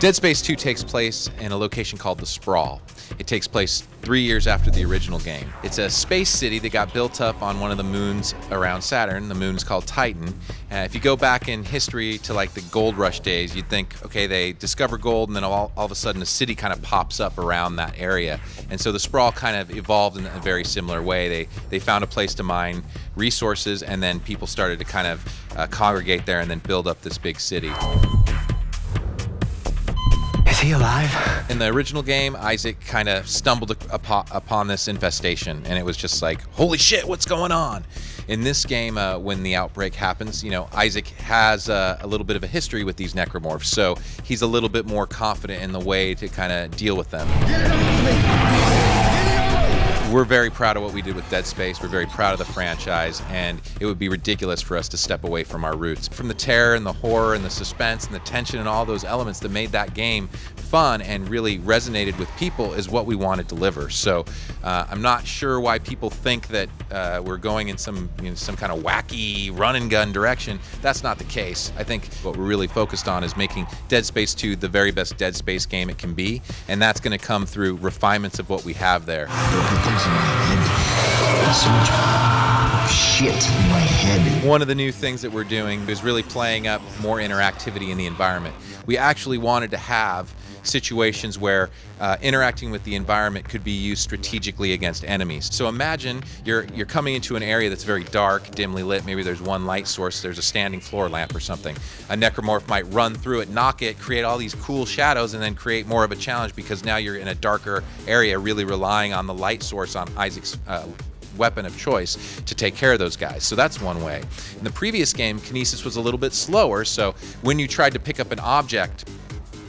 Dead Space 2 takes place in a location called the Sprawl. It takes place 3 years after the original game. It's a space city that got built up on one of the moons around Saturn. The moon's called Titan. If you go back in history to like the gold rush days, you'd think, okay, they discover gold and then all of a sudden a city kind of pops up around that area. And so the Sprawl kind of evolved in a very similar way. They found a place to mine resources, and then people started to kind of congregate there and then build up this big city. Is he alive? In the original game, Isaac kind of stumbled upon this infestation, and it was just like, holy shit, what's going on? In this game, when the outbreak happens, you know, Isaac has a little bit of a history with these necromorphs, so he's a little bit more confident in the way to kind of deal with them. We're very proud of what we did with Dead Space. We're very proud of the franchise, and it would be ridiculous for us to step away from our roots. From the terror and the horror and the suspense and the tension and all those elements that made that game fun and really resonated with people is what we want to deliver. So I'm not sure why people think that we're going in some kind of wacky run and gun direction. That's not the case. I think what we're really focused on is making Dead Space 2 the very best Dead Space game it can be, and that's going to come through refinements of what we have there. So much shit in my head. One of the new things that we're doing is really playing up more interactivity in the environment. We actually wanted to have situations where interacting with the environment could be used strategically against enemies. So imagine you're coming into an area that's very dark, dimly lit. Maybe there's one light source, there's a standing floor lamp or something. A necromorph might run through it, knock it, create all these cool shadows, and then create more of a challenge because now you're in a darker area, really relying on the light source on Isaac's weapon of choice to take care of those guys. So that's one way. In the previous game, Kinesis was a little bit slower, so when you tried to pick up an object,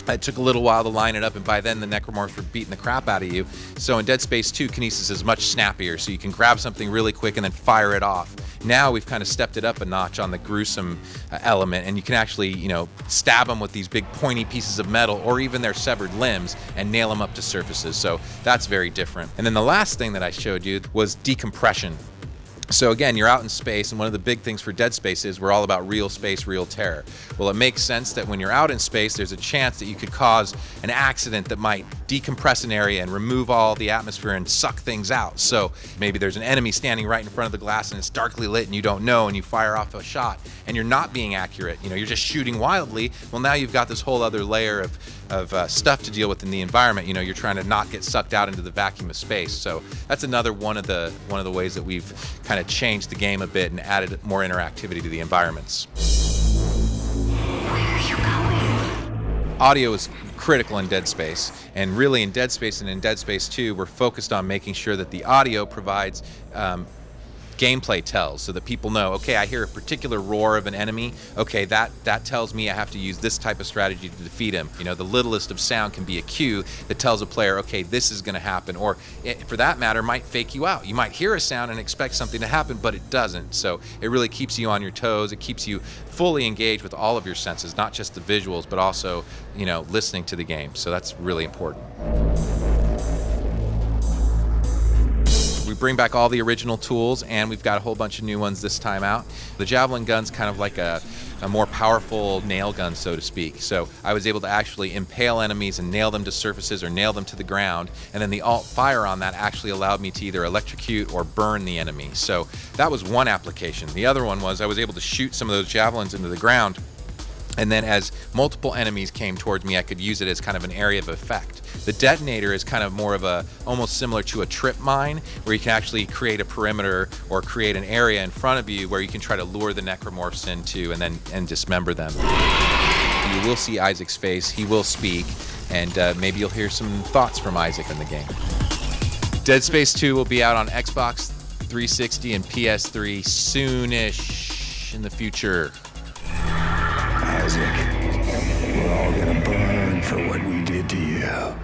it took a little while to line it up, and by then the necromorphs were beating the crap out of you. So in Dead Space 2, Kinesis is much snappier, so you can grab something really quick and then fire it off. Now we've kind of stepped it up a notch on the gruesome element, and you can actually, you know, stab them with these big pointy pieces of metal or even their severed limbs and nail them up to surfaces. So that's very different. And then the last thing that I showed you was decompression. So again, you're out in space, and one of the big things for Dead Space is we're all about real space, real terror. Well, it makes sense that when you're out in space, there's a chance that you could cause an accident that might decompress an area and remove all the atmosphere and suck things out. So maybe there's an enemy standing right in front of the glass and it's darkly lit and you don't know, and you fire off a shot and you're not being accurate. You know, you're just shooting wildly. Well, now you've got this whole other layer of stuff to deal with in the environment. You know, you're trying to not get sucked out into the vacuum of space. So that's another one of the ways that we've kind of changed the game a bit and added more interactivity to the environments. Where are you going? Audio is critical in Dead Space, and really in Dead Space and in Dead Space 2, we're focused on making sure that the audio provides gameplay tells, so that people know, okay, I hear a particular roar of an enemy, okay, that tells me I have to use this type of strategy to defeat him. You know, the littlest of sound can be a cue that tells a player, okay, this is going to happen, or for that matter, might fake you out. You might hear a sound and expect something to happen, but it doesn't. So it really keeps you on your toes. It keeps you fully engaged with all of your senses, not just the visuals, but also, you know, listening to the game. So that's really important. We bring back all the original tools, and we've got a whole bunch of new ones this time out. The Javelin gun's kind of like a more powerful nail gun, so to speak. So I was able to actually impale enemies and nail them to surfaces or nail them to the ground, and then the alt fire on that actually allowed me to either electrocute or burn the enemy. So that was one application. The other one was I was able to shoot some of those javelins into the ground, and then as multiple enemies came towards me, I could use it as kind of an area of effect. The detonator is kind of more of almost similar to a trip mine, where you can actually create a perimeter or create an area in front of you where you can try to lure the necromorphs into and dismember them. You will see Isaac's face, he will speak, and maybe you'll hear some thoughts from Isaac in the game. Dead Space 2 will be out on Xbox 360 and PS3 soonish in the future. Isaac, we're all gonna burn for what we did to you.